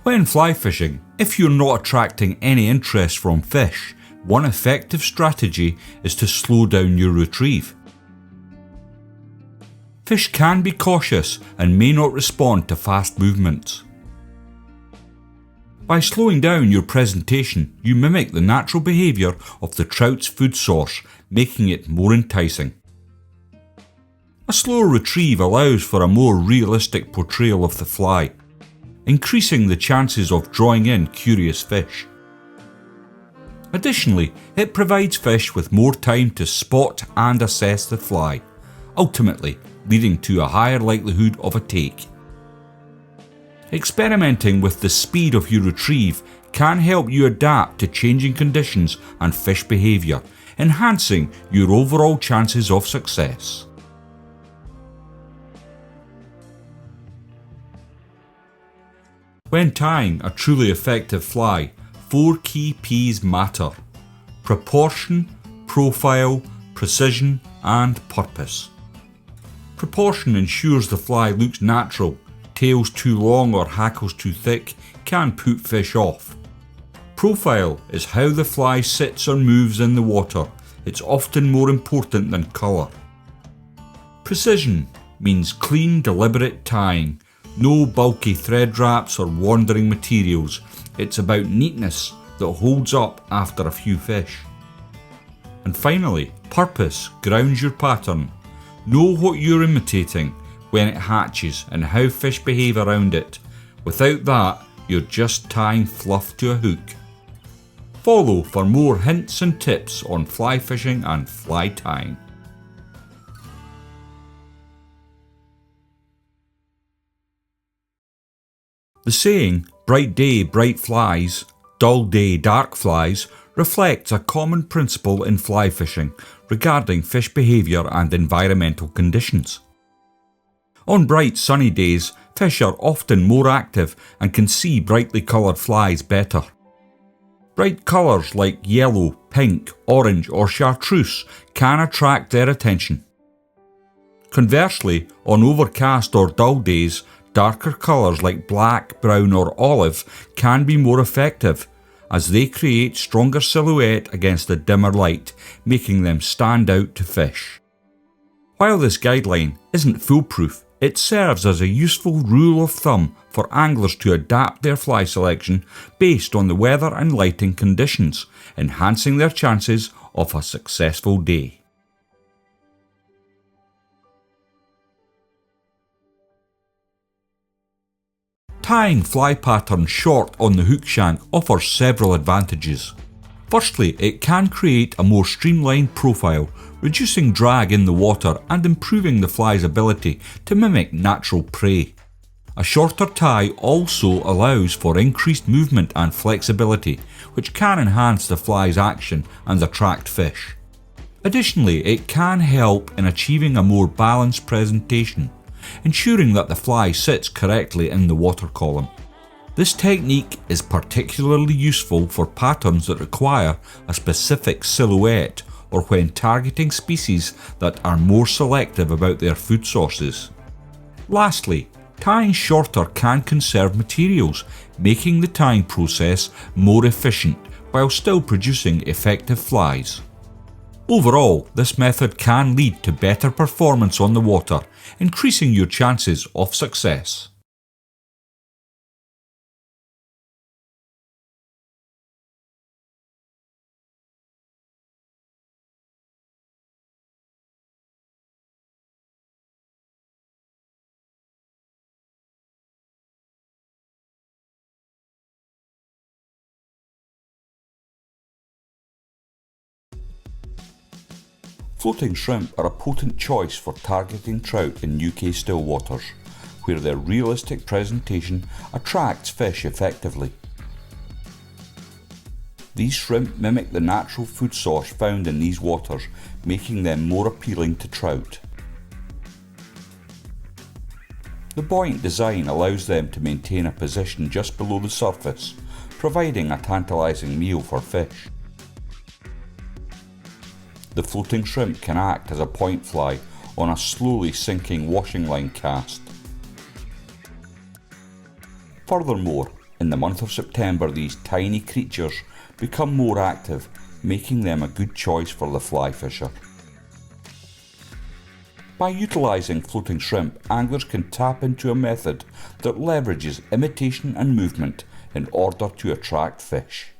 When fly fishing, if you're not attracting any interest from fish, one effective strategy is to slow down your retrieve. Fish can be cautious and may not respond to fast movements. By slowing down your presentation, you mimic the natural behaviour of the trout's food source, making it more enticing. A slower retrieve allows for a more realistic portrayal of the fly, increasing the chances of drawing in curious fish. Additionally, it provides fish with more time to spot and assess the fly, ultimately leading to a higher likelihood of a take. Experimenting with the speed of your retrieve can help you adapt to changing conditions and fish behaviour, enhancing your overall chances of success. When tying a truly effective fly, 4 key P's matter: proportion, profile, precision, and purpose. Proportion ensures the fly looks natural. Tails too long or hackles too thick can put fish off. Profile is how the fly sits or moves in the water. It's often more important than colour. Precision means clean, deliberate tying. No bulky thread wraps or wandering materials. It's about neatness that holds up after a few fish. And finally, purpose grounds your pattern. Know what you're imitating when it hatches and how fish behave around it. Without that, you're just tying fluff to a hook. Follow for more hints and tips on fly fishing and fly tying. The saying, bright day, bright flies, dull day, dark flies, reflects a common principle in fly fishing regarding fish behaviour and environmental conditions. On bright sunny days, fish are often more active and can see brightly coloured flies better. Bright colours like yellow, pink, orange or chartreuse can attract their attention. Conversely, on overcast or dull days, darker colours like black, brown or olive can be more effective, as they create stronger silhouette against the dimmer light, making them stand out to fish. While this guideline isn't foolproof, it serves as a useful rule of thumb for anglers to adapt their fly selection based on the weather and lighting conditions, enhancing their chances of a successful day. Tying fly patterns short on the hook shank offers several advantages. Firstly, it can create a more streamlined profile, reducing drag in the water and improving the fly's ability to mimic natural prey. A shorter tie also allows for increased movement and flexibility, which can enhance the fly's action and attract fish. Additionally, it can help in achieving a more balanced presentation, ensuring that the fly sits correctly in the water column. This technique is particularly useful for patterns that require a specific silhouette or when targeting species that are more selective about their food sources. Lastly, tying shorter can conserve materials, making the tying process more efficient while still producing effective flies. Overall, this method can lead to better performance on the water, increasing your chances of success. Floating shrimp are a potent choice for targeting trout in UK still waters, where their realistic presentation attracts fish effectively. These shrimp mimic the natural food source found in these waters, making them more appealing to trout. The buoyant design allows them to maintain a position just below the surface, providing a tantalising meal for fish. The floating shrimp can act as a point fly on a slowly sinking washing line cast. Furthermore, In the month of September, these tiny creatures become more active, making them a good choice for the fly fisher. By utilising floating shrimp, anglers can tap into a method that leverages imitation and movement in order to attract fish.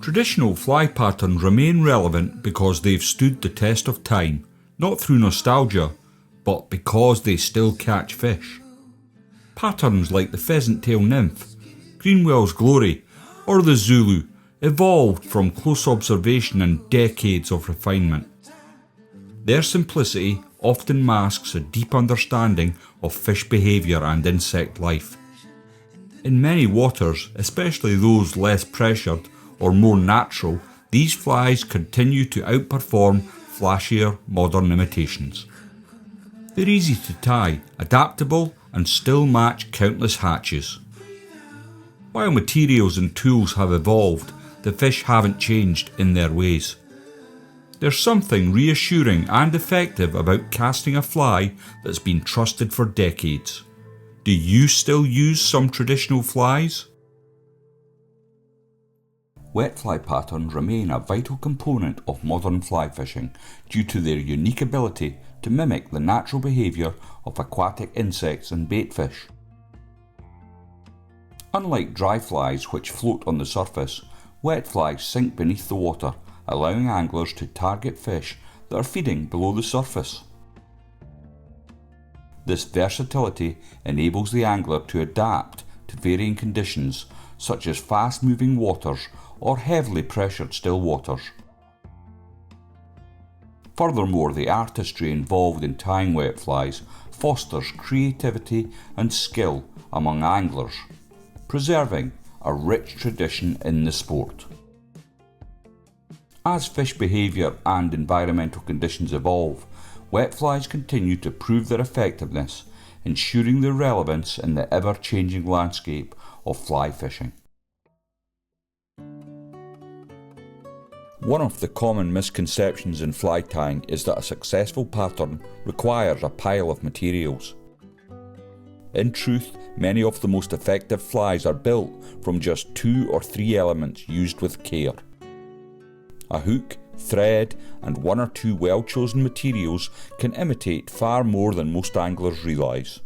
Traditional fly patterns remain relevant because they've stood the test of time, not through nostalgia, but because they still catch fish. Patterns like the pheasant-tail nymph, Greenwell's glory, or the Zulu evolved from close observation and decades of refinement. Their simplicity often masks a deep understanding of fish behaviour and insect life. In many waters, especially those less pressured or more natural, these flies continue to outperform flashier modern imitations. They're easy to tie, adaptable, and still match countless hatches. While materials and tools have evolved, the fish haven't changed in their ways. There's something reassuring and effective about casting a fly that's been trusted for decades. Do you still use some traditional flies? Wet fly patterns remain a vital component of modern fly fishing due to their unique ability to mimic the natural behaviour of aquatic insects and baitfish. Unlike dry flies which float on the surface, wet flies sink beneath the water, allowing anglers to target fish that are feeding below the surface. This versatility enables the angler to adapt to varying conditions such as fast-moving waters or heavily pressured still waters. Furthermore, the artistry involved in tying wet flies fosters creativity and skill among anglers, preserving a rich tradition in the sport. As fish behaviour and environmental conditions evolve, wet flies continue to prove their effectiveness, ensuring their relevance in the ever-changing landscape of fly fishing. One of the common misconceptions in fly tying is that a successful pattern requires a pile of materials. In truth, many of the most effective flies are built from just 2 or 3 elements used with care. A hook, thread, and 1 or 2 well-chosen materials can imitate far more than most anglers realise.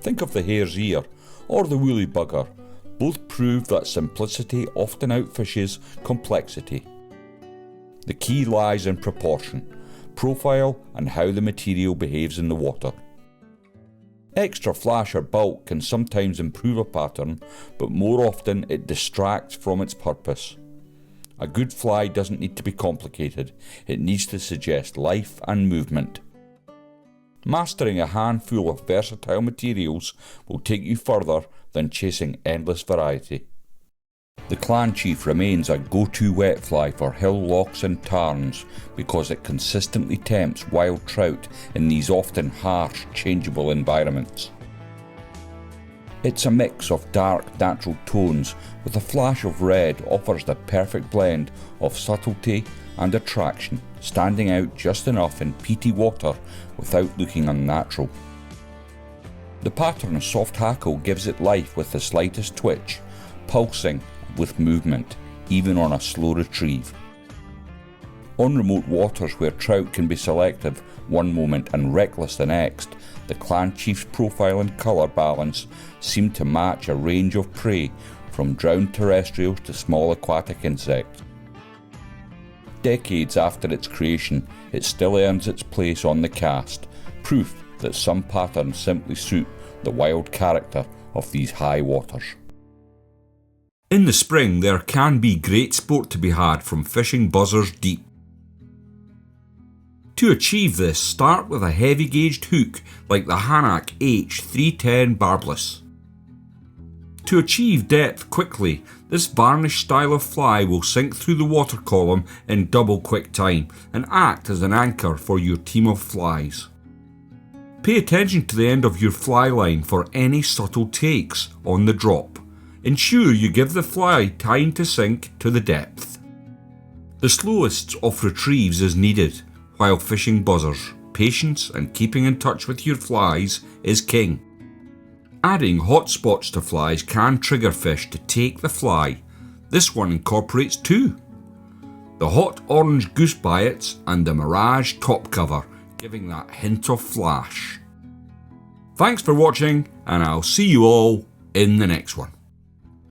Think of the hare's ear or the woolly bugger. Both prove that simplicity often outfishes complexity. The key lies in proportion, profile, and how the material behaves in the water. Extra flash or bulk can sometimes improve a pattern, but more often it distracts from its purpose. A good fly doesn't need to be complicated, it needs to suggest life and movement. Mastering a handful of versatile materials will take you further than chasing endless variety. The clan chief remains a go-to wet fly for hill lochs and tarns because it consistently tempts wild trout in these often harsh, changeable environments. It's a mix of dark, natural tones with a flash of red offers the perfect blend of subtlety and attraction, standing out just enough in peaty water without looking unnatural. The pattern of soft hackle gives it life with the slightest twitch, pulsing with movement, even on a slow retrieve. On remote waters where trout can be selective one moment and reckless the next, the clan chief's profile and colour balance seem to match a range of prey from drowned terrestrials to small aquatic insects. Decades after its creation, it still earns its place on the cast, proof that some patterns simply suit the wild character of these high waters. In the spring, there can be great sport to be had from fishing buzzers deep. To achieve this, start with a heavy gauged hook like the Hanak H310 barbless. To achieve depth quickly, this varnish style of fly will sink through the water column in double quick time and act as an anchor for your team of flies. Pay attention to the end of your fly line for any subtle takes on the drop. Ensure you give the fly time to sink to the depth. The slowest of retrieves is needed while fishing buzzers. Patience and keeping in touch with your flies is king. Adding hot spots to flies can trigger fish to take the fly. This one incorporates two: the hot orange goose biots and the mirage top cover, giving that hint of flash. Thanks for watching, and I'll see you all in the next one.